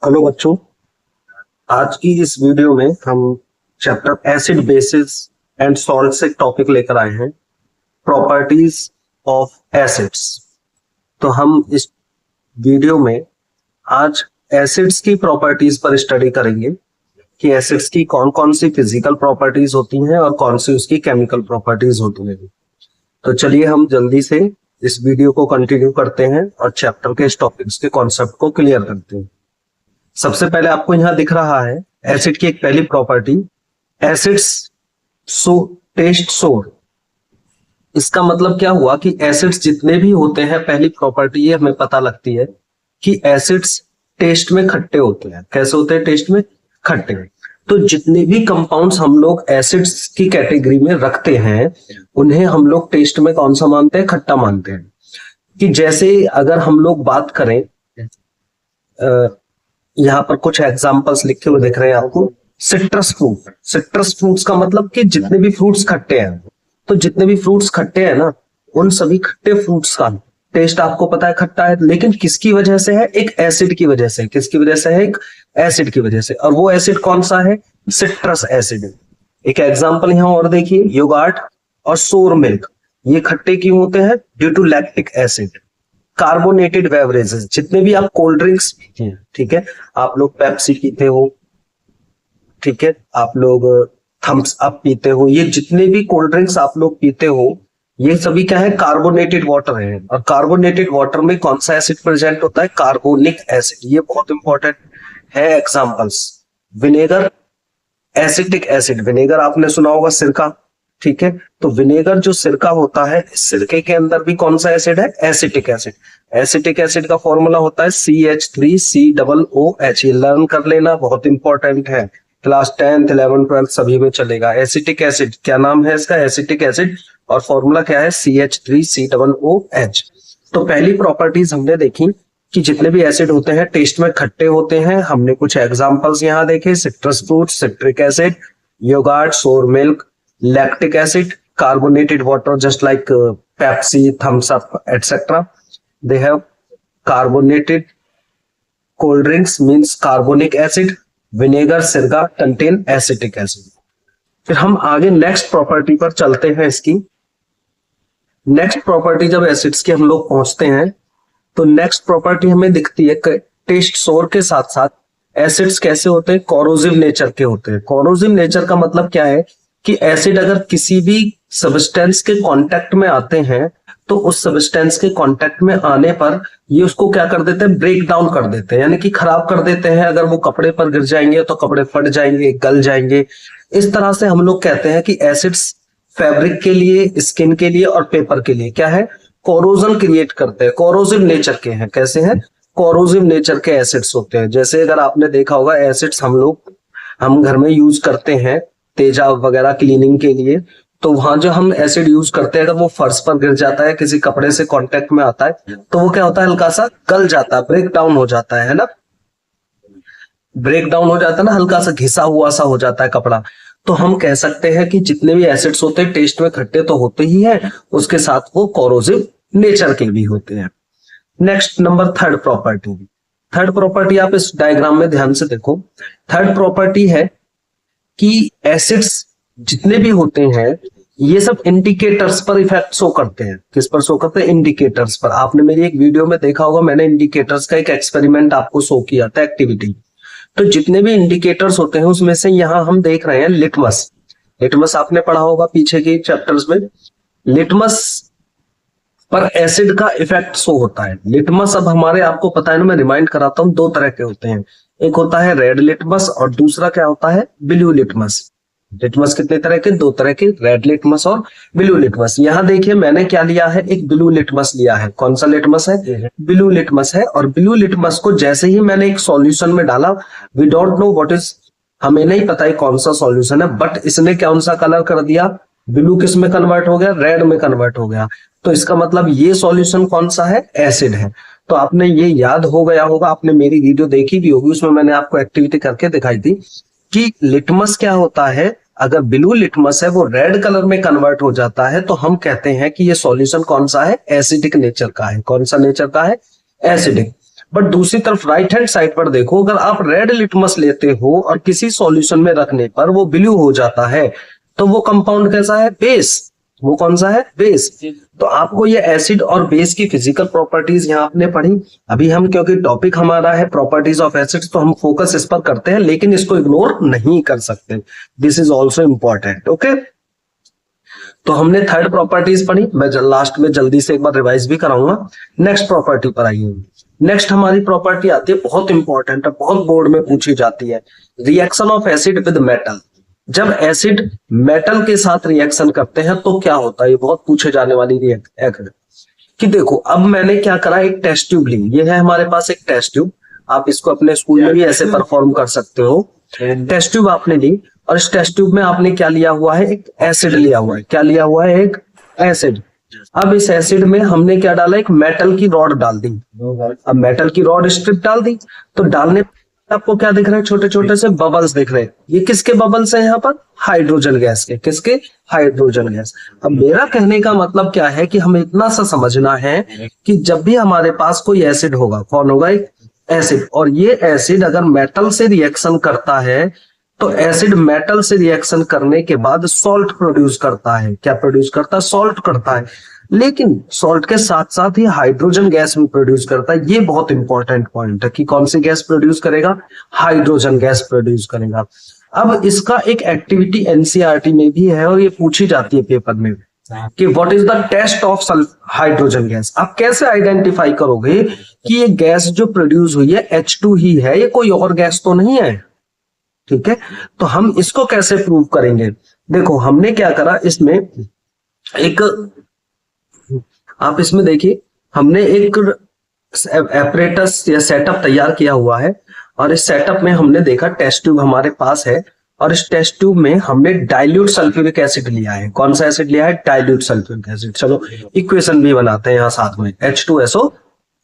Hello बच्चों, आज की इस वीडियो में हम chapter acid basis and salt से टॉपिक लेकर आए हैं, प्रॉपर्टीज ऑफ एसिड्स। तो हम इस वीडियो में आज एसिड्स की प्रॉपर्टीज पर स्टडी करेंगे कि एसिड्स की कौन कौन सी फिजिकल प्रॉपर्टीज होती हैं और कौन सी उसकी केमिकल प्रॉपर्टीज होती हैं। तो चलिए हम जल्दी से इस वीडियो को कंटिन्यू करते हैं और चैप्टर के इस टॉपिक्स के कॉन्सेप्ट को क्लियर करते हैं। सबसे पहले आपको यहां दिख रहा है एसिड की एक पहली प्रॉपर्टी, एसिड्स सो टेस्ट सोर। इसका मतलब क्या हुआ कि एसिड्स जितने भी होते हैं, पहली प्रॉपर्टी ये हमें पता लगती है कि एसिड्स टेस्ट में खट्टे होते हैं। कैसे होते हैं? टेस्ट में खट्टे। तो जितने भी कंपाउंड्स हम लोग एसिड्स की कैटेगरी में रखते हैं उन्हें हम लोग टेस्ट में कौन सा मानते हैं? खट्टा मानते हैं। कि जैसे अगर हम लोग बात करें, यहाँ पर कुछ एग्जांपल्स लिखे हुए दिख रहे हैं आपको। सिट्रस फ्रूट, सिट्रस फ्रूट्स का मतलब कि जितने भी फ्रूट्स खट्टे हैं, तो जितने भी फ्रूट्स खट्टे हैं ना, उन सभी खट्टे फ्रूट्स का टेस्ट आपको पता है खट्टा है। लेकिन किसकी वजह से है? एक एसिड की वजह से। किसकी वजह से है? एक एसिड की वजह से। और वो एसिड कौन सा है? Citrus acid. एक एग्जाम्पल यहाँ और देखिए, योगर्ट और सोर मिल्क, ये खट्टे क्यों होते हैं? Due to lactic acid. Carbonated beverages, जितने भी आप कोल्ड ड्रिंक्स पीते हैं, ठीक है, आप लोग पेप्सी पीते हो, ठीक है, आप लोग थम्स अप पीते हो, ये जितने भी कोल्ड ड्रिंक्स आप लोग पीते हो, ये सभी क्या है? कार्बोनेटेड वाटर है। और कार्बोनेटेड वाटर में कौन सा एसिड प्रेजेंट होता है? Carbonic acid. ये बहुत इंपॉर्टेंट है। Examples, vinegar, acetic acid. Vinegar आपने सुना होगा, सिरका, ठीक है। तो विनेगर जो सिरका होता है, सिरके के अंदर भी कौन सा एसिड है? Acetic acid. एसिटिक एसिड का फॉर्मूला होता है CH3COOH। ये लर्न कर लेना, बहुत इंपॉर्टेंट है। क्लास 10th 11th 12th सभी में चलेगा। एसिटिक एसिड क्या नाम है इसका? Acetic acid. और फॉर्मूला क्या है? CH3COOH। तो पहली प्रॉपर्टीज हमने देखी कि जितने भी एसिड होते हैं टेस्ट में खट्टे होते हैं। हमने कुछ एग्जांपल्स यहाँ देखे, citrus fruit, citric acid, yoghurt, sour milk, lactic acid, carbonated water just like Pepsi, Thumbs Up, etc. They have carbonated cold drinks means carbonic acid. Vinegar, सिरका contain acetic acid. फिर हम आगे नेक्स्ट प्रॉपर्टी पर चलते हैं। इसकी next property, जब acids के हम लोग पहुंचते हैं तो नेक्स्ट प्रॉपर्टी हमें दिखती है टेस्ट सोर के साथ साथ एसिड्स कैसे होते हैं? कोरोसिव नेचर के होते हैं। कोरोसिव नेचर का मतलब क्या है कि एसिड अगर किसी भी सब्सटेंस के कांटेक्ट में आते हैं तो उस सब्सटेंस के कांटेक्ट में आने पर ये उसको क्या कर देते हैं? ब्रेक डाउन कर देते हैं, यानी कि खराब कर देते हैं। अगर वो कपड़े पर गिर जाएंगे तो कपड़े फट जाएंगे, गल जाएंगे। इस तरह से हम लोग कहते हैं कि एसिड्स फैब्रिक के लिए, स्किन के लिए और पेपर के लिए क्या है? कोरोजन क्रिएट करते हैं, कोरोसिव नेचर के हैं। कैसे हैं? कोरोसिव नेचर के एसिड्स होते हैं। जैसे अगर आपने देखा होगा, एसिड्स हम घर में यूज करते हैं तेजाब वगैरह क्लीनिंग के लिए, तो वहां जो हम एसिड यूज करते हैं, अगर वो फर्श पर गिर जाता है, किसी कपड़े से कांटेक्ट में आता है, तो वो क्या होता है? हल्का सा गल जाता है, ब्रेक डाउन हो जाता है ना? ब्रेक डाउन हो जाता है ना, हल्का सा घिसा हुआ सा हो जाता है कपड़ा। तो हम कह सकते हैं कि जितने भी एसिड्स होते हैं टेस्ट में खट्टे तो होते ही है, उसके साथ वो कोरोसिव नेचर के भी होते हैं। Next number third property. Third property आप इस डायग्राम में ध्यान से देखो। थर्ड प्रॉपर्टी है कि एसिड्स जितने भी होते हैं ये सब इंडिकेटर्स पर इफेक्ट शो करते हैं। किस पर शो करते हैं? इंडिकेटर्स पर। आपने मेरी एक वीडियो में देखा होगा, मैंने इंडिकेटर्स का एक एक्सपेरिमेंट आपको शो किया था, एक्टिविटी। तो जितने भी इंडिकेटर्स होते हैं उसमें से यहां हम देख रहे हैं लिटमस। लिटमस आपने पढ़ा होगा पीछे के चैप्टर्स में। लिटमस पर एसिड का इफेक्ट शो होता है। लिटमस, अब हमारे आपको पता है ना, मैं रिमाइंड कराता हूं, दो तरह के होते हैं। एक होता है रेड लिटमस और दूसरा क्या होता है? Blue litmus. लिटमस कितने तरह के? दो तरह के, रेड लिटमस और ब्लू लिटमस। यहाँ देखिए मैंने क्या लिया है? एक ब्लू लिटमस लिया है। कौन सा लिटमस है? ब्लू लिटमस है। और ब्लू लिटमस को जैसे ही मैंने एक सॉल्यूशन में डाला, we don't know what is, हमें नहीं पता है कौन सा सॉल्यूशन है, बट इसने कौन सा कलर कर दिया? ब्लू किस में कन्वर्ट हो गया? रेड में कन्वर्ट हो गया। तो इसका मतलब ये सॉल्यूशन कौन सा है? एसिड है। तो आपने ये याद हो गया होगा, आपने मेरी वीडियो देखी भी होगी, उसमें मैंने आपको एक्टिविटी करके दिखाई थी कि लिटमस क्या होता है। अगर ब्लू लिटमस है वो रेड कलर में कन्वर्ट हो जाता है तो हम कहते हैं कि ये सॉल्यूशन कौन सा है? एसिडिक नेचर का है। कौन सा नेचर का है? एसिडिक। बट दूसरी तरफ राइट हैंड साइड पर देखो, अगर आप रेड लिटमस लेते हो और किसी सॉल्यूशन में रखने पर वो ब्लू हो जाता है, तो वो कंपाउंड कैसा है? बेस। वो कौन सा है? बेस। तो आपको ये एसिड और बेस की फिजिकल प्रॉपर्टीज यहाँ आपने पढ़ी। अभी हम, क्योंकि टॉपिक हमारा है प्रॉपर्टीज ऑफ एसिड्स, तो हम फोकस इस पर करते हैं, लेकिन इसको इग्नोर नहीं कर सकते। This is also important. Okay, तो हमने थर्ड प्रॉपर्टीज पढ़ी। मैं लास्ट में जल्दी से एक बार रिवाइज भी कराऊंगा। नेक्स्ट प्रॉपर्टी पर आइए। नेक्स्ट हमारी प्रॉपर्टी आती है, बहुत इंपॉर्टेंट है, बहुत बोर्ड में पूछी जाती है, reaction of acid with metal. जब एसिड मेटल के साथ रिएक्शन करते हैं तो क्या होता है? ये बहुत पूछे जाने वाली रिएक्शन कि देखो, अब मैंने क्या करा, एक टेस्ट ट्यूब ली। ये है हमारे पास एक टेस्ट ट्यूब। आप इसको अपने स्कूल में भी ऐसे परफॉर्म कर सकते हो। टेस्ट ट्यूब आपने ली और इस टेस्ट ट्यूब में आपने क्या लिया हुआ है? एक एसिड लिया हुआ है। क्या लिया हुआ है? एक एसिड। अब इस एसिड में हमने क्या डाला? एक मेटल की रॉड डाल दी। अब मेटल की रॉड स्ट्रिप डाल दी, तो डालने आपको क्या दिख रहे हैं? छोटे छोटे से बबल्स दिख रहे हैं। ये किसके बबल्स हैं? यहाँ पर हाइड्रोजन गैस के। किसके? Hydrogen gas. अब मेरा कहने का मतलब क्या है कि हमें इतना सा समझना है कि जब भी हमारे पास कोई एसिड होगा, कौन होगा? एक एसिड। और ये एसिड अगर मेटल से रिएक्शन करता है तो एसिड मेटल से रिएक्शन करने के बाद सॉल्ट प्रोड्यूस करता है। क्या प्रोड्यूस करता है? सॉल्ट करता है। लेकिन सॉल्ट के साथ साथ ही हाइड्रोजन गैस भी प्रोड्यूस करता है। ये बहुत इंपॉर्टेंट पॉइंट है कि कौन सी गैस प्रोड्यूस करेगा? हाइड्रोजन गैस प्रोड्यूस करेगा। अब इसका एक एक्टिविटी एनसीईआरटी में भी है और ये पूछी जाती है पेपर में कि what is the test of hydrogen gas. आप कैसे आइडेंटिफाई करोगे कि ये गैस जो प्रोड्यूस हुई है H2 ही है, ये कोई और गैस तो नहीं है? ठीक है, तो हम इसको कैसे प्रूव करेंगे? देखो, हमने क्या करा, इसमें एक, आप इसमें देखिए, हमने एक एपरेटस या सेटअप तैयार किया हुआ है और इस सेटअप में हमने देखा टेस्ट ट्यूब हमारे पास है और इस टेस्ट ट्यूब में हमने डाइल्यूट सल्फ्यूरिक एसिड लिया है। कौन सा एसिड लिया है? Dilute sulphuric acid. चलो इक्वेशन भी बनाते हैं यहाँ साथ में, H2SO।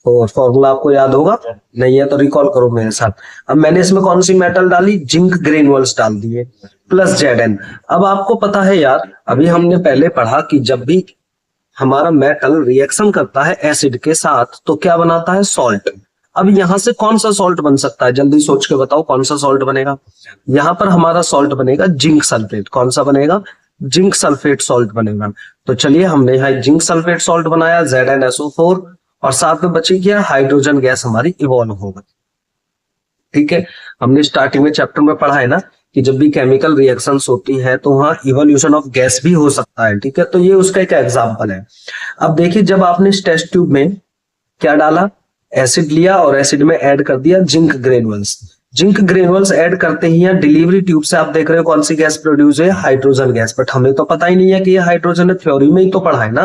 और फॉर्मूला आपको याद होगा, नहीं है तो रिकॉल करो मेरे साथ। अब मैंने इसमें कौन सी मेटल डाली? जिंक ग्रेन्युल्स डाल दिए प्लस Zn। अब आपको पता है यार, अभी हमने पहले पढ़ा कि जब भी हमारा मेटल रिएक्शन करता है एसिड के साथ तो क्या बनाता है? सॉल्ट। अब यहां से कौन सा सॉल्ट बन सकता है? जल्दी सोच के बताओ, कौन सा सॉल्ट बनेगा? यहां पर हमारा सॉल्ट बनेगा जिंक सल्फेट। कौन सा बनेगा? जिंक सल्फेट सॉल्ट बनेगा। तो चलिए, हमने यहाँ जिंक सल्फेट सॉल्ट बनाया, ZnSO4, और साथ में बची क्या? हाइड्रोजन गैस हमारी इवॉल्व होगा। ठीक है, हमने स्टार्टिंग में चैप्टर में पढ़ा है ना कि जब भी केमिकल रिएक्शंस होती है तो वहां इवोल्यूशन ऑफ गैस भी हो सकता है। ठीक है, तो ये उसका एक एग्जांपल है। अब देखिए, जब आपने इस टेस्ट ट्यूब में क्या डाला? एसिड लिया और एसिड में ऐड कर दिया zinc granules. Zinc granules add करते ही यहाँ डिलीवरी ट्यूब से आप देख रहे हो कौन सी गैस प्रोड्यूस है? Hydrogen gas. बट हमें तो पता ही नहीं है कि ये हाइड्रोजन है, थ्योरी में ही तो पढ़ा है ना।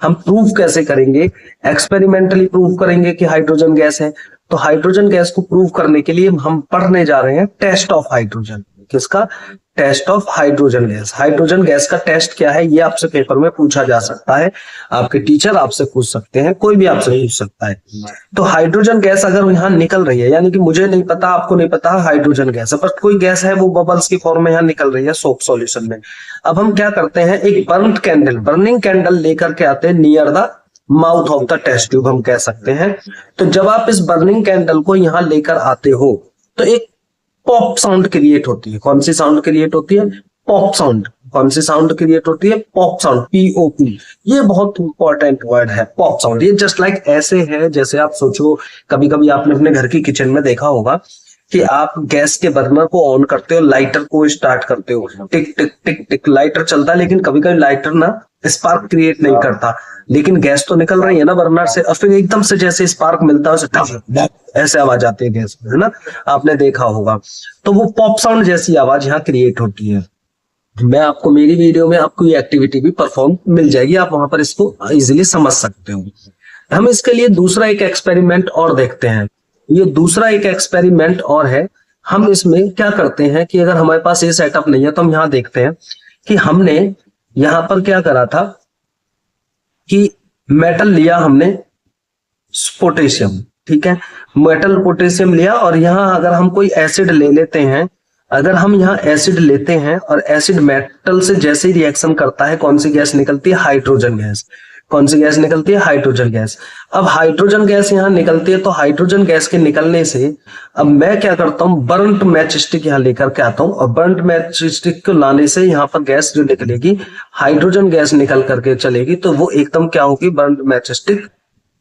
हम प्रूव कैसे करेंगे? एक्सपेरिमेंटली प्रूव करेंगे कि हाइड्रोजन गैस है। तो हाइड्रोजन गैस को प्रूव करने के लिए हम पढ़ने जा रहे हैं टेस्ट ऑफ हाइड्रोजन। किसका? Test of hydrogen gas. Hydrogen gas का टेस्ट क्या है, ये आपसे पेपर में पूछा जा सकता है। आपके टीचर आपसे पूछ सकते हैं, कोई भी आपसे पूछ सकता है। तो हाइड्रोजन गैस अगर यहाँ निकल रही है, यानी कि मुझे नहीं पता, आपको नहीं पता हाइड्रोजन गैस है, पर कोई गैस है वो बबल्स की फॉर्म में यहाँ निकल रही है सोप सॉल्यूशन में। अब हम क्या करते हैं? एक बर्निंग कैंडल लेकर के आते हैं near the mouth of the test tube, हम कह सकते हैं। तो जब आप इस बर्निंग कैंडल को यहाँ लेकर आते हो तो एक पॉप साउंड क्रिएट होती है। कौन सी साउंड क्रिएट होती है? Pop sound. कौन सी साउंड क्रिएट होती है? Pop sound, POP। ये बहुत इंपॉर्टेंट वर्ड है, पॉप साउंड। ये जस्ट लाइक ऐसे है जैसे आप सोचो, कभी कभी आपने अपने घर की किचन में देखा होगा कि आप गैस के बर्नर को ऑन करते हो, लाइटर को स्टार्ट करते हो, टिक टिक टिक टिक लाइटर चलता है, लेकिन कभी कभी लाइटर ना स्पार्क क्रिएट नहीं करता, लेकिन गैस तो निकल रही है ना बर्नर से, और फिर एकदम से जैसे स्पार्क मिलता है ऐसे आवाज आती है गैस में, है ना, आपने देखा होगा। तो वो पॉप साउंड जैसी आवाज यहाँ क्रिएट होती है। मैं आपको मेरी वीडियो में आपको ये एक्टिविटी भी परफॉर्म मिल जाएगी, आप वहां पर इसको इजीली समझ सकते हो। हम इसके लिए दूसरा एक एक्सपेरिमेंट और देखते हैं। ये दूसरा एक एक्सपेरिमेंट और है। हम इसमें क्या करते हैं कि अगर हमारे पास ये सेटअप नहीं है तो हम यहाँ देखते हैं कि हमने यहाँ पर क्या करा था कि मेटल लिया हमने पोटेशियम, ठीक है, मेटल पोटेशियम लिया, और यहाँ अगर हम कोई एसिड ले लेते हैं, अगर हम यहाँ एसिड लेते हैं और एसिड मेटल से जैसे ही रिएक्शन करता है कौन सी गैस निकलती है? Hydrogen gas. कौन सी गैस निकलती है? Hydrogen gas. अब हाइड्रोजन गैस यहाँ निकलती है, तो हाइड्रोजन गैस के निकलने से अब मैं क्या करता हूँ, बर्न्ट मैच स्टिक यहाँ लेकर के आता हूँ, और बर्न्ट मैच स्टिक को लाने से यहाँ पर गैस जो निकलेगी, हाइड्रोजन गैस निकल करके चलेगी, तो वो एकदम क्या होगी, burnt match stick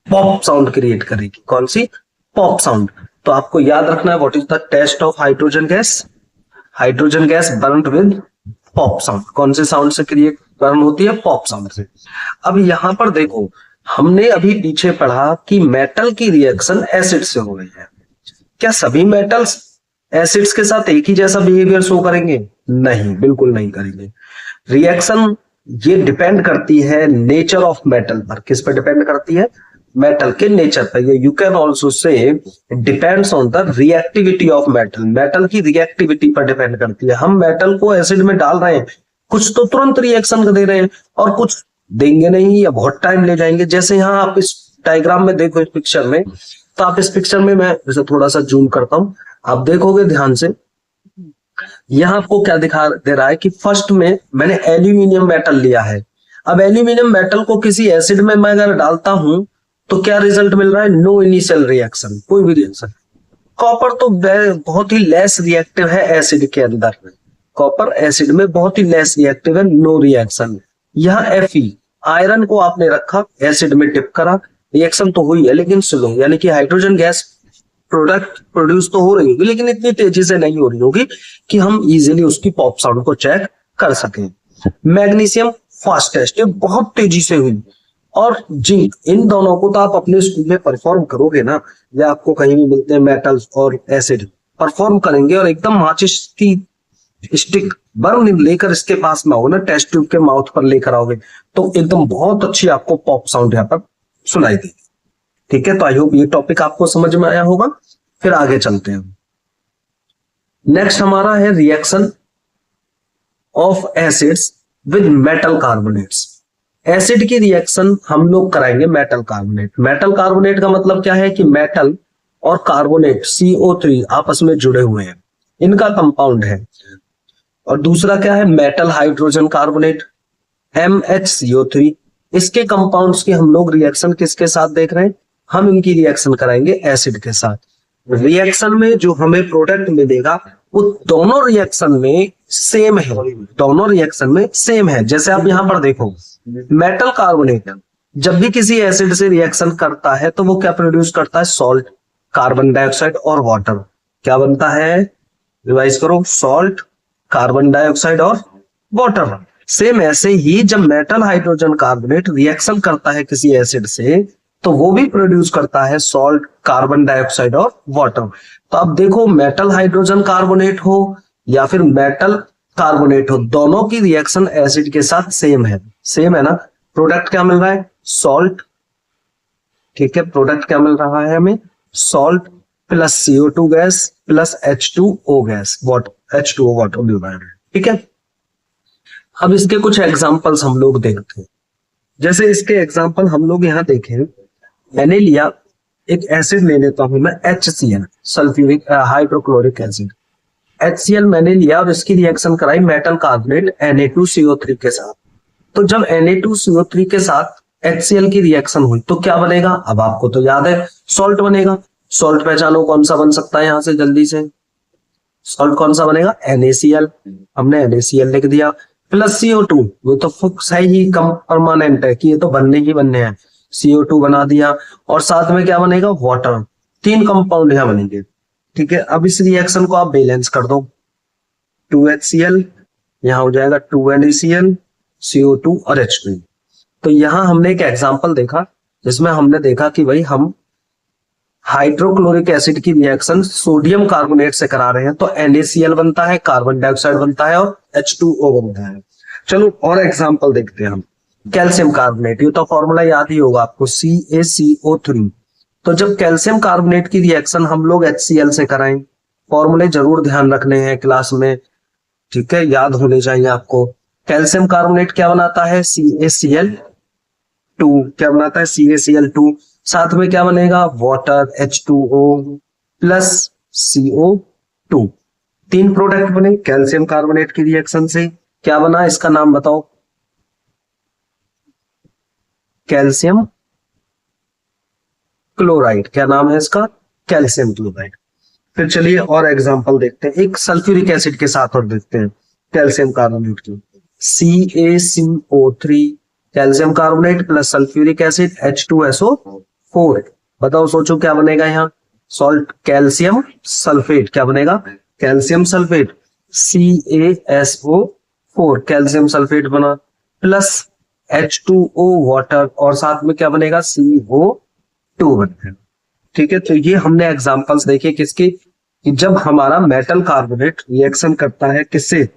pop sound create करेगी। कौन सी? Pop sound. तो आपको याद रखना है, what is the test of hydrogen gas? Hydrogen gas burned with pop sound. कौन से साउंड से क्रिएट बर्न होती है? पॉप साउंड से। अब यहां पर देखो, हमने अभी पीछे पढ़ा कि मेटल की रिएक्शन एसिड से हो रही है। क्या सभी मेटल्स एसिड्स के साथ एक ही जैसा बिहेवियर शो करेंगे? नहीं, बिल्कुल नहीं करेंगे। रिएक्शन ये डिपेंड करती है नेचर ऑफ मेटल पर। किस पर डिपेंड करती है? मेटल के नेचर पर। You can also say depends on the reactivity of metal. Metal की रिएक्टिविटी पर डिपेंड करती है। हम मेटल को एसिड में डाल रहे हैं, कुछ तो तुरंत रिएक्शन दे रहे हैं और कुछ देंगे नहीं या बहुत टाइम ले जाएंगे। जैसे यहाँ आप इस डायग्राम में देखो, इस पिक्चर में, तो आप इस पिक्चर में, मैं इसे थोड़ा सा जूम करता हूं, आप देखोगे ध्यान से, यहाँ आपको क्या दिखा दे रहा है कि फर्स्ट में मैंने एल्यूमिनियम मेटल लिया है। अब एल्यूमिनियम मेटल को किसी एसिड में मैं अगर डालता हूं तो क्या रिजल्ट मिल रहा है? नो इनिशियल रिएक्शन, कोई भी रिएक्शन। कॉपर तो बहुत ही लेस रिएक्टिव है एसिड के अंदर में, कॉपर एसिड में बहुत ही लेस रिएक्टिव है, नो रिएक्शन। यहाँ Fe आयरन को आपने रखा, एसिड में टिप करा, रिएक्शन तो हुई है लेकिन स्लो, यानी कि हाइड्रोजन गैस प्रोडक्ट प्रोड्यूस तो हो रही होगी लेकिन इतनी तेजी से नहीं हो रही होगी कि हम इजीली उसकी पॉप साउंड को चेक कर सकें। मैग्नीशियम फास्टेस्ट, ये बहुत तेजी से हुई। और जिंक, इन दोनों को तो आप अपने स्कूल में परफॉर्म करोगे ना, या आपको कहीं भी मिलते हैं मेटल्स और एसिड, परफॉर्म करेंगे और एकदम माचिस की स्टिक बर्न लेकर इसके पास में आओगे ना, टेस्ट ट्यूब के माउथ पर लेकर आओगे, तो एकदम बहुत अच्छी आपको पॉप साउंड यहाँ पर सुनाई देगी। ठीक है, तो आई होप ये टॉपिक आपको समझ में आया होगा। फिर आगे चलते हैं। नेक्स्ट हमारा है reaction of acids with metal carbonates. Acid की रिएक्शन हम लोग कराएंगे मेटल कार्बोनेट। मेटल कार्बोनेट का मतलब क्या है कि मेटल और कार्बोनेट CO3 आपस में जुड़े हुए हैं, इनका कंपाउंड है। और दूसरा क्या है? Metal hydrogen carbonate MHCO3। इसके कंपाउंड्स की हम लोग रिएक्शन किसके साथ देख रहे हैं? हम इनकी रिएक्शन कराएंगे एसिड के साथ। रिएक्शन में जो हमें प्रोडक्ट मिलेगा वो दोनों रिएक्शन में सेम है, दोनों रिएक्शन में सेम है। जैसे आप यहां पर देखो, मेटल कार्बोनेट जब भी किसी एसिड से रिएक्शन करता है तो वो क्या प्रोड्यूस करता है? सॉल्ट, कार्बन डाइऑक्साइड और वाटर। क्या बनता है? रिवाइज करो, सॉल्ट, कार्बन डाइऑक्साइड और वाटर। सेम ऐसे ही जब मेटल हाइड्रोजन कार्बोनेट रिएक्शन करता है किसी एसिड से तो वो भी प्रोड्यूस करता है सॉल्ट, कार्बन डाइऑक्साइड और वाटर। तो अब देखो, मेटल हाइड्रोजन कार्बोनेट हो या फिर मेटल कार्बोनेट हो, दोनों की रिएक्शन एसिड के साथ सेम है। सेम है ना? प्रोडक्ट क्या मिल रहा है? सॉल्ट। ठीक है, प्रोडक्ट क्या मिल रहा है हमें? Salt plus CO2 gas plus H2O gas, H2O water मिल रहा है। ठीक है, अब इसके कुछ एग्जांपल्स हम लोग देखते हैं। जैसे इसके एग्जांपल हम लोग यहाँ देखें, मैंने लिया एक एसिड, ले लेता हूं मैं HCl, sulphuric hydrochloric acid. HCl मैंने लिया और इसकी रिएक्शन कराई मेटल कार्बोनेट Na2CO3 के साथ। तो जब Na2CO3 के साथ HCl की रिएक्शन हुई तो क्या बनेगा? अब आपको तो याद है, सॉल्ट बनेगा। सॉल्ट पहचानो कौन सा बन सकता है यहां से जल्दी से? सॉल्ट कौन सा बनेगा? NaCl। हमने NaCl लिख दिया, प्लस CO2, वो तो फिक्स है ही, कम परमानेंट है कि ये तो बनने ही बनने हैं। CO2 बना दिया और साथ में क्या बनेगा? वाटर। तीन कंपाउंड यहां बनेंगे। ठीक है, अब इस रिएक्शन को आप बैलेंस कर दो, 2HCl, यहां हो जाएगा 2NaCl, CO2 और H2। तो यहां हमने एक एग्जांपल देखा जिसमें हमने देखा कि भाई हम हाइड्रोक्लोरिक एसिड की रिएक्शन सोडियम कार्बोनेट से करा रहे हैं, तो NaCl बनता है, कार्बन डाइऑक्साइड बनता है और H2O बनता है। चलो और एग्जांपल देखते हैं हम। कैल्शियम कार्बोनेट, ये तो फॉर्मूला याद ही होगा आपको, CaCO3। तो जब कैल्शियम कार्बोनेट की रिएक्शन हम लोग HCl से कराएं, फॉर्मूले जरूर ध्यान रखने हैं क्लास में, ठीक है, याद होने चाहिए आपको। कैल्शियम कार्बोनेट क्या बनाता है? CaCl2। क्या बनाता है? CaCl2। साथ में क्या बनेगा? Water, H2O plus CO2। तीन प्रोडक्ट बने कैल्शियम कार्बोनेट की रिएक्शन से। क्या बना? इसका नाम बताओ। Calcium chloride. क्या नाम है इसका? Calcium chloride. फिर चलिए और एग्जांपल देखते हैं, एक सल्फ्यूरिक एसिड के साथ और देखते हैं कैल्शियम कार्बोनेट की। CaCO3 calcium carbonate plus sulphuric acid H2SO4। बताओ सोचो क्या बनेगा यहाँ? Salt calcium sulphate. क्या बनेगा? Calcium sulphate. CaSO4 calcium sulphate बना, प्लस H2O वाटर, और साथ में क्या बनेगा? CO2 बनेगा। ठीक है, तो ये हमने एग्जांपल्स देखे किसकी, कि जब हमारा मेटल कार्बोनेट रिएक्शन करता है किससे?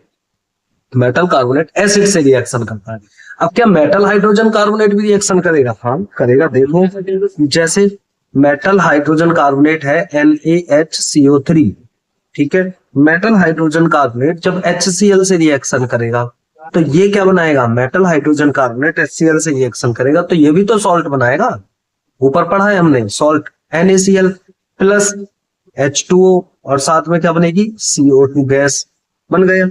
मेटल कार्बोनेट एसिड से रिएक्शन करता है। अब क्या मेटल हाइड्रोजन कार्बोनेट भी रिएक्शन करेगा? हाँ करेगा। देखो जैसे मेटल हाइड्रोजन कार्बोनेट है NaHCO3, ठीक है। मेटल हाइड्रोजन कार्बोनेट जब HCl से रिएक्शन करेगा तो ये क्या बनाएगा? मेटल हाइड्रोजन कार्बोनेट HCl से रिएक्शन करेगा तो ये भी तो सॉल्ट बनाएगा। ऊपर पढ़ा है हमने, सॉल्ट NaCl प्लस H2O, और साथ में क्या बनेगी? CO2 गैस बन गया।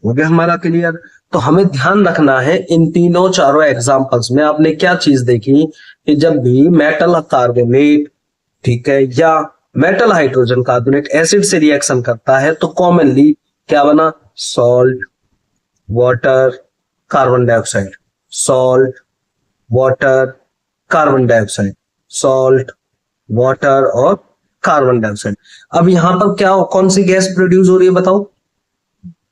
हो गया हमारा क्लियर। तो हमें ध्यान रखना है इन तीनों चारों एग्जांपल्स में आपने क्या चीज देखी, कि जब भी मेटल कार्बोनेट, ठीक है, या मेटल हाइड्रोजन कार्बोनेट एसिड से रिएक्शन करता है तो कॉमनली क्या बना? Salt, water, carbon dioxide, salt, water, carbon dioxide, salt, water और कार्बन डाइऑक्साइड। अब यहां पर क्या, कौन सी गैस प्रोड्यूस हो रही है बताओ?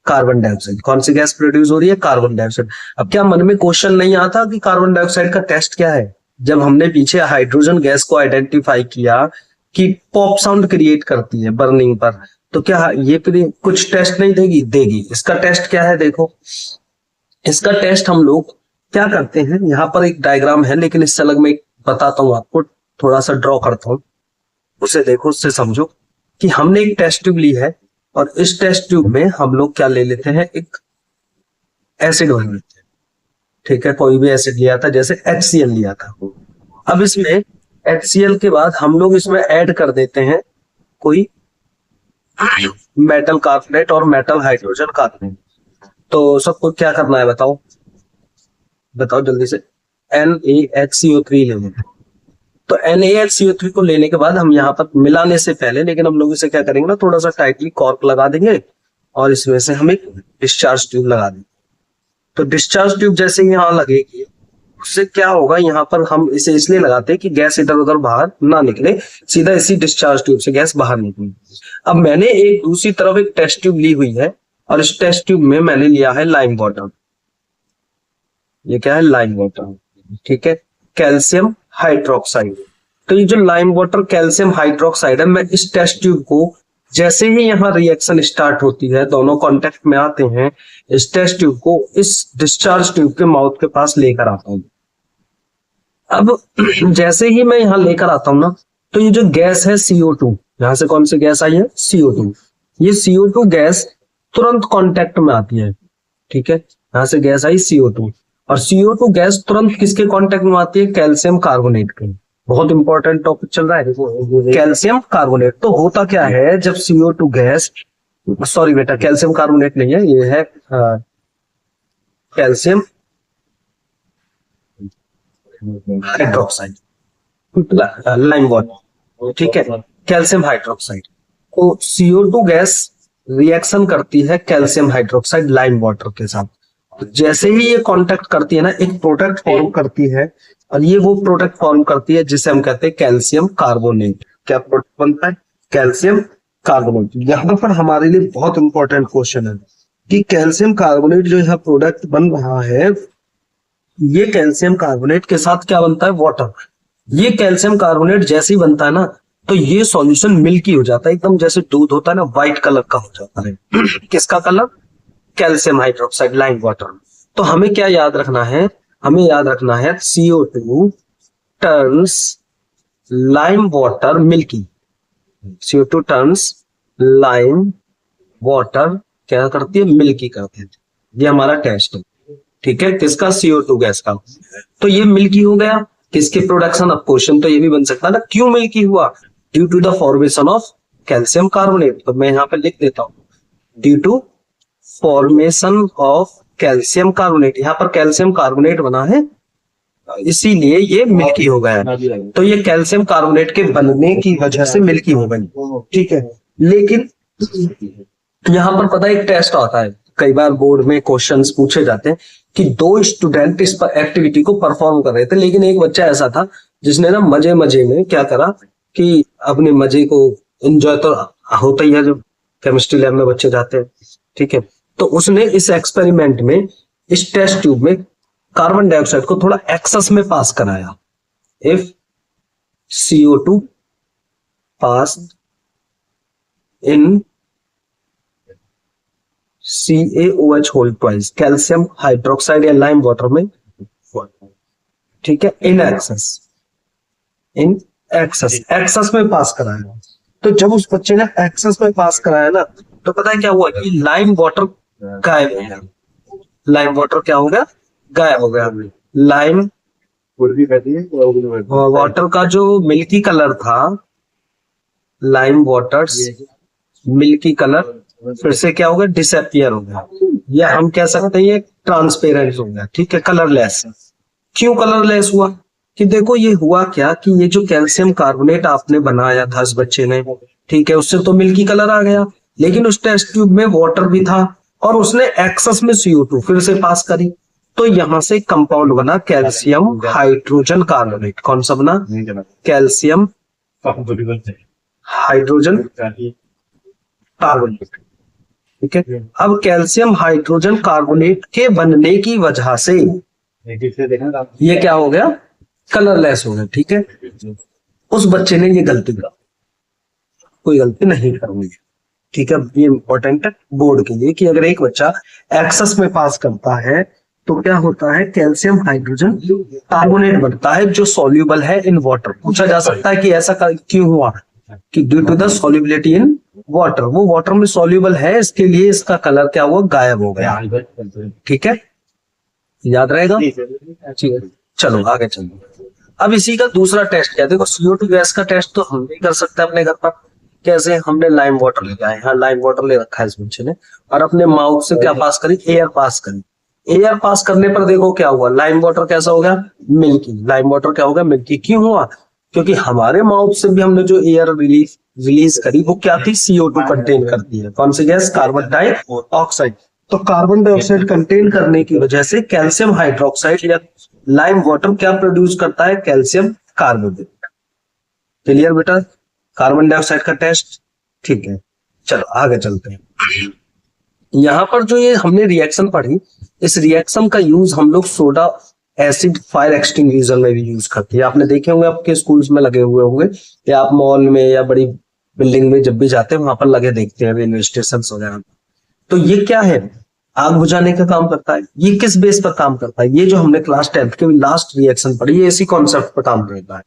Carbon dioxide. कौन सी गैस प्रोड्यूस हो रही है? Carbon dioxide. अब क्या मन में क्वेश्चन नहीं आता कि कार्बन डाइऑक्साइड का टेस्ट क्या है? जब हमने पीछे हाइड्रोजन गैस को आइडेंटिफाई किया कि पॉप साउंड क्रिएट करती है बर्निंग पर, तो क्या ये कुछ टेस्ट नहीं देगी? देगी। इसका टेस्ट क्या है? देखो इसका टेस्ट हम लोग क्या करते हैं, यहाँ पर एक डायग्राम है लेकिन इससे अलग मैं बताता हूँ आपको, थोड़ा सा ड्रॉ करता हूँ, उसे देखो, उससे समझो कि हमने एक टेस्ट ट्यूब ली है और इस टेस्ट ट्यूब में हम लोग क्या ले लेते हैं? एक एसिड भर लेते हैं, ठीक है। कोई भी एसिड लिया था, जैसे HCl लिया था। अब इसमें HCl के बाद हम लोग इसमें ऐड कर देते हैं कोई मेटल कार्बोनेट और मेटल हाइड्रोजन कार्बोनेट। तो सबको क्या करना है बताओ? बताओ जल्दी से। NaHCO3 ले लेते हैं। तो NaHCO3 को लेने के बाद हम यहाँ पर मिलाने से पहले, लेकिन हम लोग इसे क्या करेंगे ना, थोड़ा सा टाइटली कॉर्क लगा देंगे और इसमें से हम एक डिस्चार्ज ट्यूब लगा देंगे। तो डिस्चार्ज ट्यूब जैसे यहाँ लगेगी, उससे क्या होगा, यहाँ पर हम इसे इसलिए लगाते हैं कि गैस इधर उधर बाहर ना निकले, सीधा इसी डिस्चार्ज ट्यूब से गैस बाहर निकले। अब मैंने एक दूसरी तरफ एक टेस्ट ट्यूब ली हुई है और इस टेस्ट ट्यूब में मैंने लिया है लाइम वाटर। ये क्या है? लाइम वाटर, ठीक है, कैल्शियम हाइड्रोक्साइड। तो ये जो लाइम वाटर कैल्शियम हाइड्रोक्साइड है, मैं इस टेस्ट ट्यूब को जैसे ही यहाँ रिएक्शन स्टार्ट होती है, दोनों कांटेक्ट में आते हैं, इस टेस्ट ट्यूब को इस डिस्चार्ज ट्यूब के माउथ के पास लेकर आता हूँ। अब जैसे ही मैं यहाँ लेकर आता हूँ ना, तो ये जो गैस है CO2, यहाँ से कौन सी गैस आई है? CO2। ये CO2 गैस तुरंत कांटेक्ट में आती है, ठीक है, यहाँ से गैस आई CO2, और CO2 गैस तुरंत किसके कांटेक्ट में आती है? कैल्शियम कार्बोनेट के। बहुत इंपॉर्टेंट टॉपिक चल रहा है कैल्शियम कार्बोनेट। तो होता क्या है, जब CO2 गैस, सॉरी बेटा कैल्शियम कार्बोनेट नहीं है, ये है कैल्शियम हाइड्रोक्साइड, लाइम वाटर, ठीक है, कैल्शियम हाइड्रोक्साइड। तो CO2 गैस रिएक्शन करती है कैल्शियम हाइड्रोक्साइड लाइम वाटर के साथ। जैसे ही ये कांटेक्ट करती है ना, एक प्रोडक्ट फॉर्म करती है, और ये वो प्रोडक्ट फॉर्म करती है जिसे हम कहते हैं कैल्शियम कार्बोनेट। क्या प्रोडक्ट बनता है? Calcium carbonate. यहाँ पर हमारे लिए बहुत इंपॉर्टेंट क्वेश्चन है कि कैल्शियम कार्बोनेट जो यहाँ प्रोडक्ट बन रहा है, ये कैल्शियम कार्बोनेट के साथ क्या बनता है? वाटर। ये कैल्शियम कार्बोनेट जैसे ही बनता है ना, तो ये सॉल्यूशन मिल्की हो जाता है, एकदम जैसे दूध होता है ना, व्हाइट कलर का हो जाता है। किसका colour? Calcium hydroxide lime water. तो हमें क्या याद रखना है? हमें याद रखना है CO2 turns lime water milky. CO2 turns lime water क्या करती है? मिल्की करती है। ये हमारा टेस्ट है, ठीक है, किसका? CO2 गैस का। तो ये मिल्की हो गया, किसके प्रोडक्शन? अब क्वेश्चन तो ये भी बन सकता है ना, क्यों मिल्की हुआ? Due to the formation of calcium carbonate. तो मैं यहाँ पे लिख देता हूँ due to formation of calcium carbonate. यहाँ पर कैल्शियम कार्बोनेट बना है इसीलिए ये मिल्की हो गया है। तो ये कैल्शियम कार्बोनेट के बनने की वजह से मिल्की हो गई, ठीक है। लेकिन यहाँ पर पता है एक टेस्ट आता है, कई बार बोर्ड में क्वेश्चंस पूछे जाते हैं कि दो स्टूडेंट इस पर एक्टिविटी को परफॉर्म कर रहे थे, लेकिन एक बच्चा ऐसा था जिसने ना मजे मजे में क्या करा कि अपने मजे को एंजॉय तो होता ही है जब केमिस्ट्री लैब में बच्चे जाते हैं, ठीक है। तो उसने इस एक्सपेरिमेंट में, इस टेस्ट ट्यूब में कार्बन डाइऑक्साइड को थोड़ा एक्सेस में पास कराया। If CO2 pass in CaOH whole twice, calcium hydroxide या लाइम वाटर में, ठीक है, इन एक्सेस में पास कराया। तो जब उस बच्चे ने एक्सेस में पास कराया ना, तो पता है क्या हुआ कि लाइम वाटर गायब हो गया। लाइम वाटर क्या हो गया? गायब हो गया। लाइम वाटर का जो मिल्की कलर था, लाइम वाटर मिल्की कलर फिर से क्या हो गया? डिसअपियर हो गया, या हम कह सकते हैं ये ट्रांसपेरेंट हो गया, ठीक है, कलरलेस। क्यों कलरलेस हुआ? कि देखो ये हुआ क्या कि ये जो कैल्शियम कार्बोनेट आपने बनाया था इस बच्चे ने, ठीक है, उससे तो मिल्की कलर आ गया, लेकिन उस टेस्ट ट्यूब में वाटर भी था और उसने एक्सेस में CO2 फिर से पास करी, तो यहां से कंपाउंड बना कैल्शियम हाइड्रोजन कार्बोनेट। कौन सा बना? कैल्शियम हाइड्रोजन कार्बोनेट, ठीक है। अब कैल्शियम हाइड्रोजन कार्बोनेट के बनने की वजह से ये क्या हो गया? कलरलेस हो गया, ठीक है। उस बच्चे ने ये गलती करा, कोई गलती नहीं करनी, ठीक है। ये इंपॉर्टेंट है बोर्ड के लिए कि अगर एक बच्चा एक्सेस में पास करता है तो क्या होता है? कैल्शियम हाइड्रोजन कार्बोनेट बनता है जो सॉल्यूबल है इन वाटर। पूछा जा सकता है कि ऐसा क्यों हुआ? कि due to the solubility in water, वो वाटर में सॉल्यूबल है, इसके लिए इसका कलर क्या हुआ? गायब हो गया, ठीक है, याद रहेगा, ठीक है। चलो आगे चलो। अब इसी का दूसरा टेस्ट क्या है? देखो CO2 गैस का टेस्ट तो हम भी कर सकते हैं अपने घर पर। कैसे? हमने लाइम वाटर ले आए, हाँ लाइम वाटर ले रखा है इस बच्चे ने, और अपने माउथ से क्या पास करी? एयर पास करी। एयर पास करने पर देखो क्या हुआ? लाइम वाटर कैसा हो गया? मिल्की। लाइम वाटर क्या हो गया? मिल्की। क्यों हुआ? क्योंकि हमारे माउथ से भी हमने जो एयर रिलीज करी वो क्या थी? CO2 कंटेन करती है। कौन सी गैस? Carbon dioxide. तो कार्बन डाइऑक्साइड कंटेन करने की वजह से कैल्शियम हाइड्रोक्साइड या लाइम वाटर क्या प्रोड्यूस करता है? Calcium carbonate. क्लियर बेटा कार्बन डाइऑक्साइड का टेस्ट, ठीक है। चलो आगे चलते हैं। यहां पर जो ये हमने रिएक्शन पढ़ी, इस रिएक्शन का यूज हम लोग सोडा एसिड फायर एक्सटिंग्विशर में भी यूज करते हैं। आपने देखे होंगे, आपके स्कूल्स में लगे हुए होंगे, या आप मॉल में या बड़ी बिल्डिंग में जब भी जाते हैं वहां पर लगे देखते हैं, रेलवे स्टेशन वगैरह। तो ये क्या है? आग बुझाने का काम करता है। ये किस बेस पर काम करता है? ये जो हमने क्लास 10th के लास्ट रिएक्शन पढ़ी, ये इसी कॉन्सेप्ट पर काम करता है।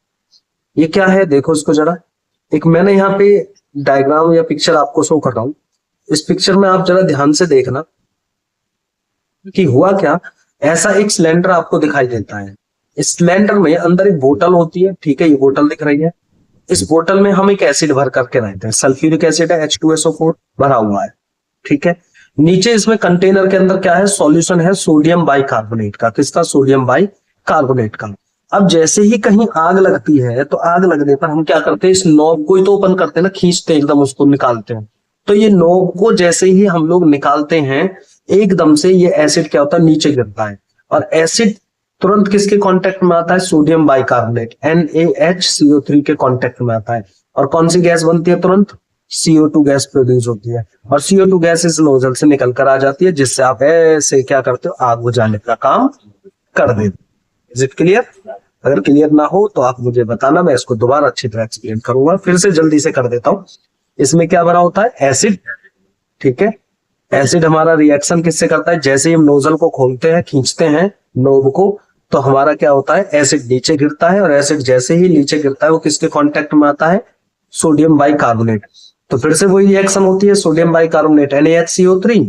ये क्या है? देखो इसको जरा, एक मैंने यहाँ पे डायग्राम या पिक्चर आपको शो कर रहा हूं। इस पिक्चर में आप जरा ध्यान से देखना कि हुआ क्या। ऐसा एक सिलेंडर आपको दिखाई देता है। इस सिलेंडर में अंदर एक बोतल होती है, ठीक है, ये बोतल दिख रही है। इस बोतल में हम एक एसिड भर करके रहते हैं, सल्फ्यूरिक एसिड है, H2SO4 भरा हुआ है, ठीक है। नीचे इसमें कंटेनर के अंदर क्या है? सॉल्यूशन है सोडियम बाइकार्बोनेट का। किसका? सोडियम बाइकार्बोनेट का। अब जैसे ही कहीं आग लगती है तो आग लगने पर हम क्या करते हैं? इस नॉब को ही तो ओपन करते हैं ना, खींचते एकदम उसको निकालते हैं। तो ये नॉब को जैसे ही हम लोग निकालते हैं, एकदम से ये एसिड क्या होता है? नीचे गिरता है, और एसिड तुरंत किसके कांटेक्ट में आता है? सोडियम बाइकार्बोनेट NaHCO3 के कांटेक्ट में आता है, और कौन सी गैस बनती है? तुरंत CO2 गैस प्रोड्यूस होती है, और CO2 गैस इस नोजल से निकल कर आ जाती है, जिससे आप ऐसे क्या करते हो? आग बुझाने का काम कर देते। Is it clear? अगर क्लियर ना हो तो आप मुझे बताना, मैं इसको दोबारा अच्छी तरह एक्सप्लेन करूंगा। फिर से जल्दी से कर देता हूं। इसमें क्या भरा होता है? एसिड, ठीक है। एसिड हमारा रिएक्शन किससे करता है? जैसे ही हम नोजल को खोलते हैं, खींचते हैं नोब को, तो हमारा क्या होता है? एसिड नीचे गिरता है, और एसिड जैसे ही नीचे गिरता है वो किसके कांटेक्ट में आता है? Sodium bicarbonate. तो फिर से वही रिएक्शन होती है, सोडियम बाइकार्बोनेट NaHCO3,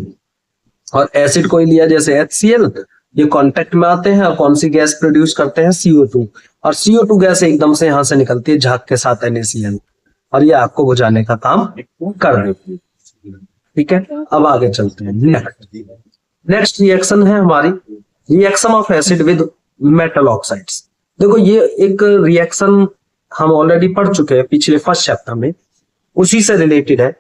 और एसिड को लिया जैसे HCl, ये कांटेक्ट में आते हैं और कौन सी गैस प्रोड्यूस करते हैं? CO2, और CO2 गैस एकदम से यहां से निकलती है झाग के साथ NaCl, और ये आपको बुझाने का काम कर देती है, ठीक है। अब आगे चलते हैं। नेक्स्ट रिएक्शन है हमारी reaction of acid with metal oxides. देखो ये एक रिएक्शन हम ऑलरेडी पढ़ चुके हैं पिछले फर्स्ट चैप्टर में, उसी से रिलेटेड है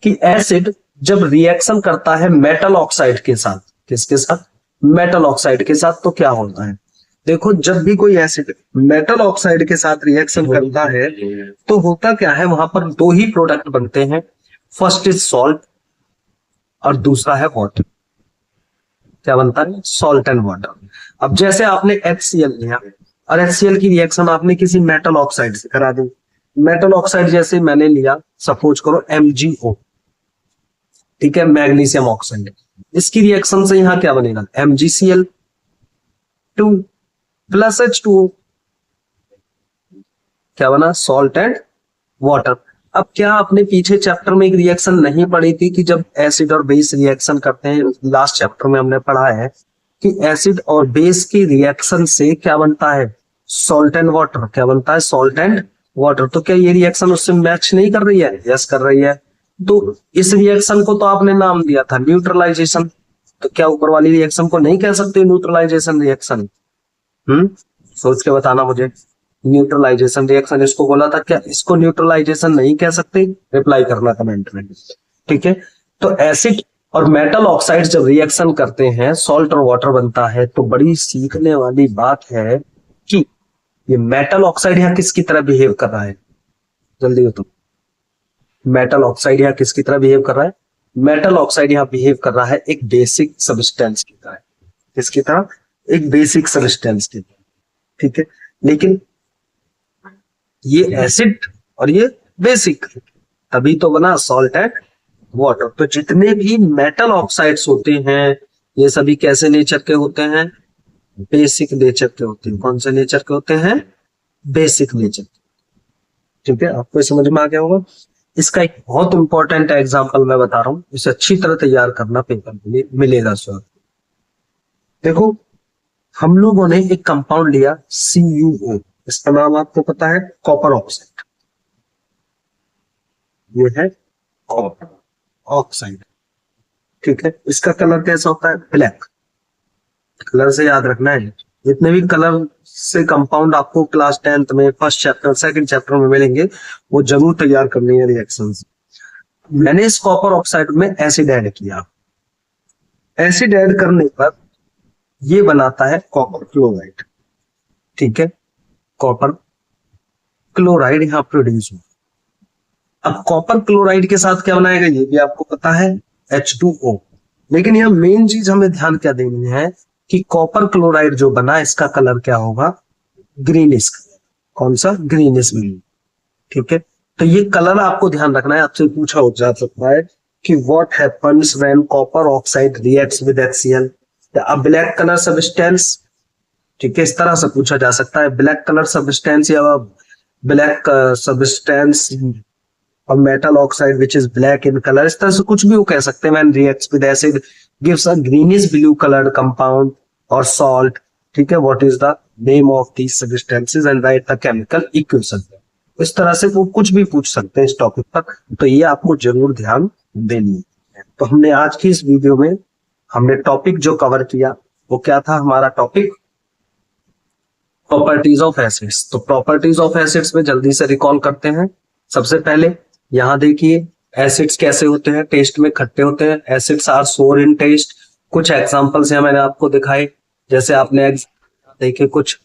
कि एसिड जब रिएक्शन करता है मेटल ऑक्साइड के साथ, किसके साथ? मेटल ऑक्साइड के साथ, तो क्या होता है? देखो जब भी कोई एसिड मेटल ऑक्साइड के साथ रिएक्शन करता है तो होता क्या है, वहां पर दो ही प्रोडक्ट बनते हैं, फर्स्ट इज सॉल्ट और दूसरा है वाटर। क्या बनता है? Salt and water. अब जैसे आपने HCl लिया और HCl की रिएक्शन आपने किसी मेटल ऑक्साइड से करा दी, मेटल ऑक्साइड जैसे मैंने लिया, सपोज करो MgO, ठीक है, मैग्नीशियम ऑक्साइड, इसकी रिएक्शन से यहां क्या बनेगा? MgCl2 प्लस H2O, क्या बना? Salt and water. अब क्या आपने पीछे चैप्टर में एक रिएक्शन नहीं पढ़ी थी कि जब एसिड और बेस रिएक्शन करते हैं, लास्ट चैप्टर में हमने पढ़ा है कि एसिड और बेस की रिएक्शन से क्या बनता है? Salt and water. क्या बनता है? Salt and water. तो क्या ये रिएक्शन उससे मैच नहीं कर रही है? यस कर रही है। तो इस रिएक्शन को तो आपने नाम दिया था न्यूट्रलाइजेशन, तो क्या ऊपर वाली रिएक्शन को नहीं कह सकते न्यूट्रलाइजेशन रिएक्शन? सोच के बताना मुझे। न्यूट्रलाइजेशन रिएक्शन इसको बोला था, क्या इसको न्यूट्रलाइजेशन नहीं कह सकते? रिप्लाई करना कमेंट में, ठीक है। तो एसिड और मेटल ऑक्साइड जब रिएक्शन करते हैं, सॉल्ट और वाटर बनता है, तो बड़ी सीखने वाली बात है कि ये मेटल ऑक्साइड यहाँ किसकी तरह बिहेव कर रहा है? जल्दी हो तुम। मेटल ऑक्साइड यहाँ किसकी तरह बिहेव कर रहा है? मेटल ऑक्साइड यहाँ बिहेव कर रहा है एक बेसिक सब्सटेंस की तरह। किसकी तरह? एक बेसिक सब्सटेंस की तरह, ठीक है। लेकिन ये एसिड और ये बेसिक, तभी तो बना सॉल्ट एंड वाटर। तो जितने भी मेटल ऑक्साइड्स होते हैं ये सभी कैसे नेचर के होते हैं? बेसिक नेचर के होते हैं। कौन से नेचर के होते हैं? Basic nature. ठीक है, आपको समझ में आ गया होगा। इसका एक बहुत इंपॉर्टेंट एग्जांपल मैं बता रहा हूं, इसे अच्छी तरह तैयार करना, पेपर में मिलेगा सर। देखो हम लोगों ने एक कंपाउंड लिया CuO, इसका नाम आपको पता है? Copper oxide. ये है कॉपर ऑक्साइड, ठीक है। इसका कलर कैसा होता है? ब्लैक। कलर से याद रखना है, जितने भी कलर से कंपाउंड आपको क्लास 10th में फर्स्ट चैप्टर सेकंड चैप्टर में मिलेंगे वो जरूर तैयार करनी है रिएक्शंस। मैंने इस कॉपर ऑक्साइड में एसिड ऐड किया, एसिड ऐड करने पर ये बनाता है कॉपर क्लोराइड, ठीक है। कॉपर क्लोराइड यहां प्रोड्यूस हुआ। अब कॉपर क्लोराइड के साथ क्या बनाएगा ये भी आपको पता है, H2O। लेकिन यहां मेन चीज हमें ध्यान क्या देनी है कि कॉपर क्लोराइड जो बना इसका कलर क्या होगा? ग्रीनिश। कौन सा? ग्रीनिश ग्रीन, ठीक है। तो ये कलर आपको ध्यान रखना है, आपसे पूछा हो जा सकता है कि what happens when copper oxide reacts with HCl, a black colour substance, ठीक है, इस तरह से पूछा जा सकता है। ब्लैक कलर सब्सटेंस या ब्लैक सब्सटेंस और metal oxide which is black in colour, इस तरह से कुछ भी वो कह सकते हैं। When reacts with acid gives a greenish blue coloured compound और सॉल्ट, ठीक है। What is the name of these substances and right the chemical equation. इस तरह से वो कुछ भी पूछ सकते हैं इस टॉपिक पर, तो ये आपको जरूर ध्यान देनी है। तो हमने आज की इस वीडियो में हमने टॉपिक जो कवर किया वो क्या था? हमारा टॉपिक प्रॉपर्टीज ऑफ एसिड्स। तो प्रॉपर्टीज ऑफ एसिड्स में जल्दी से रिकॉल करते हैं। सबसे पहले यहां देखिए एसिड्स कैसे होते हैं, टेस्ट में खट्टे होते हैं। एसिड्स आर सोर इन टेस्ट। कुछ एग्जांपल्स हैं मैंने आपको दिखाए, जैसे आपने देखे कुछ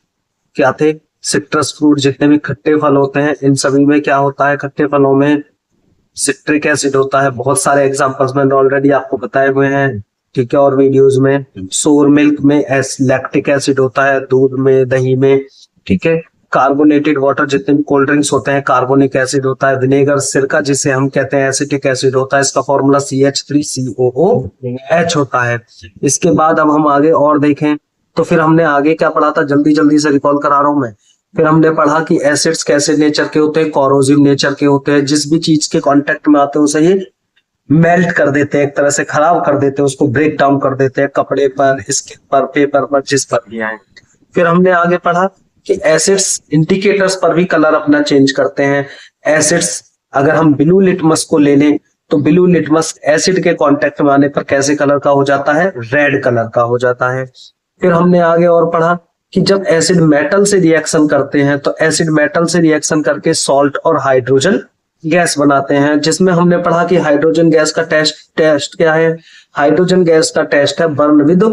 क्या थे, सिट्रस फ्रूट, जितने भी खट्टे फल होते हैं इन सभी में क्या होता है? खट्टे फलों में सिट्रिक एसिड होता है। बहुत सारे एग्जांपल्स मैंने ऑलरेडी आपको बताए हुए हैं, ठीक है, और वीडियोस में। सोर मिल्क में लैक्टिक एसिड होता है, दूध में, दही में, ठीक है। कार्बोनेटेड वाटर, जितने भी कोल्ड ड्रिंक्स होते हैं कार्बोनिक एसिड होता है। विनेगर, सिरका जिसे हम कहते हैं, एसिटिक एसिड होता है, इसका फॉर्मूला CH3COOH होता है। इसके बाद अब हम आगे और देखें तो फिर हमने आगे क्या पढ़ा था, जल्दी जल्दी से रिकॉल करा रहा हूं मैं। फिर हमने पढ़ा कि एसिड्स कैसे नेचर के होते हैं? कॉरोसिव नेचर के होते हैं। जिस भी चीज के कांटेक्ट में आते हैं उसे ये मेल्ट कर देते हैं, एक तरह से खराब कर देते हैं, उसको ब्रेक डाउन कर देते हैं, कपड़े पर, स्किन पर, पेपर पर, जिस पर भी आए। फिर हमने आगे पढ़ा कि एसिड्स इंडिकेटर्स पर भी कलर अपना चेंज करते हैं। एसिड्स अगर हम ब्लू लिटमस को ले लें तो ब्लू लिटमस एसिड के कांटेक्ट में आने पर कैसे कलर का हो जाता है? रेड कलर का हो जाता है। फिर हमने आगे और पढ़ा कि जब एसिड मेटल से रिएक्शन करते हैं तो एसिड मेटल से रिएक्शन करके सॉल्ट और हाइड्रोजन गैस बनाते हैं, जिसमें हमने पढ़ा कि हाइड्रोजन गैस का टेस्ट क्या है। हाइड्रोजन गैस का टेस्ट है बर्न विद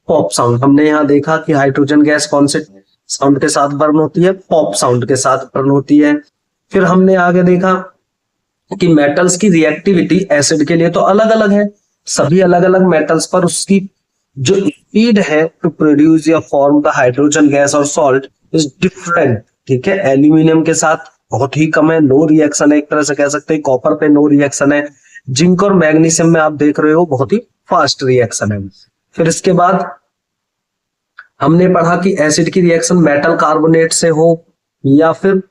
पॉप साउंड। हमने यहाँ देखा कि हाइड्रोजन गैस कौन से साउंड के साथ बर्न होती है, पॉप साउंड के साथ बर्न होती है। फिर हमने आगे देखा कि मेटल्स की रिएक्टिविटी एसिड के लिए तो अलग अलग है, सभी अलग अलग मेटल्स पर उसकी जो स्पीड है टू प्रोड्यूस या फॉर्म द हाइड्रोजन गैस और सॉल्ट इज डिफरेंट। ठीक है, एल्यूमिनियम के साथ बहुत ही कम है, नो रिएक्शन है, एक तरह से कह सकते हैं। कॉपर पे नो रिएक्शन है। जिंक और मैग्नीशियम में आप देख रहे हो बहुत ही फास्ट रिएक्शन है। फिर इसके बाद हमने पढ़ा कि एसिड की रिएक्शन मेटल कार्बोनेट से हो या फिर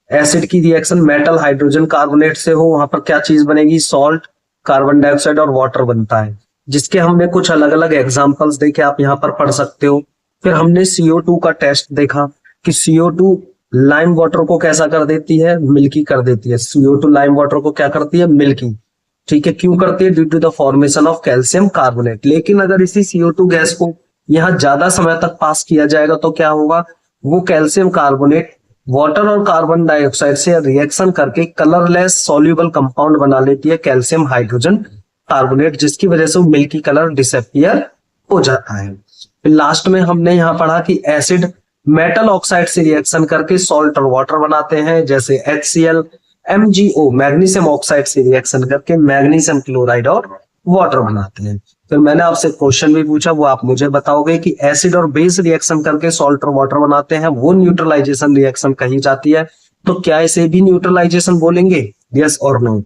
एसिड की रिएक्शन मेटल हाइड्रोजन कार्बोनेट से हो, वहां पर क्या चीज बनेगी, सॉल्ट, कार्बन डाइऑक्साइड और वाटर बनता है, जिसके हमने कुछ अलग अलग एग्जांपल्स देखे, आप यहाँ पर पढ़ सकते हो। फिर हमने CO2 का टेस्ट देखा कि CO2 लाइम वाटर को कैसा कर देती है, मिल्की कर देती है। CO2 लाइम वाटर को क्या करती है, मिल्की। ठीक है, क्यों करती है, due to the formation of calcium carbonate. लेकिन अगर इसी CO2 गैस को यहाँ ज्यादा समय तक पास किया जाएगा तो क्या होगा, वो कैल्शियम कार्बोनेट वाटर और कार्बन डाइऑक्साइड से रिएक्शन करके कलरलेस सॉल्युबल कंपाउंड बना लेती है कैल्शियम हाइड्रोजन कार्बोनेट, जिसकी वजह से वो मिल्की कलर डिसअपियर हो जाता है। फिर लास्ट में हमने यहाँ पढ़ा कि एसिड मेटल ऑक्साइड से रिएक्शन करके सॉल्ट और वाटर बनाते हैं, जैसे HCl, MgO मैग्नीशियम ऑक्साइड से रिएक्शन करके मैग्नीशियम क्लोराइड और वाटर बनाते हैं। फिर मैंने आपसे क्वेश्चन भी पूछा, वो आप मुझे बताओगे कि एसिड और बेस रिएक्शन करके सॉल्ट और वाटर बनाते हैं, वो न्यूट्रलाइजेशन रिएक्शन कही जाती है, तो क्या इसे भी न्यूट्रलाइजेशन बोलेंगे, यस और नो।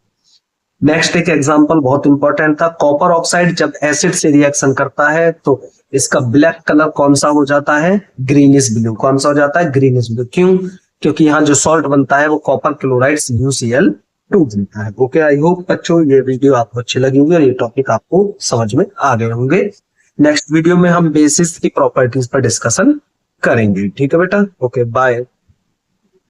नेक्स्ट एक एग्जांपल बहुत इंपॉर्टेंट था, कॉपर ऑक्साइड जब एसिड से रिएक्शन करता है तो इसका ब्लैक कलर कौन सा हो जाता है, ग्रीनिश ब्लू। कौन सा हो जाता है, ग्रीनिश ब्लू। क्यों, क्योंकि यहाँ जो सॉल्ट बनता है वो कॉपर क्लोराइड CuCl2 बनता है। ओके, आई होप बच्चों ये वीडियो आपको अच्छी लगी होगी और ये टॉपिक आपको समझ में आ गए होंगे। नेक्स्ट वीडियो में हम बेसिस की प्रॉपर्टीज पर डिस्कशन करेंगे। ठीक है बेटा, ओके बाय।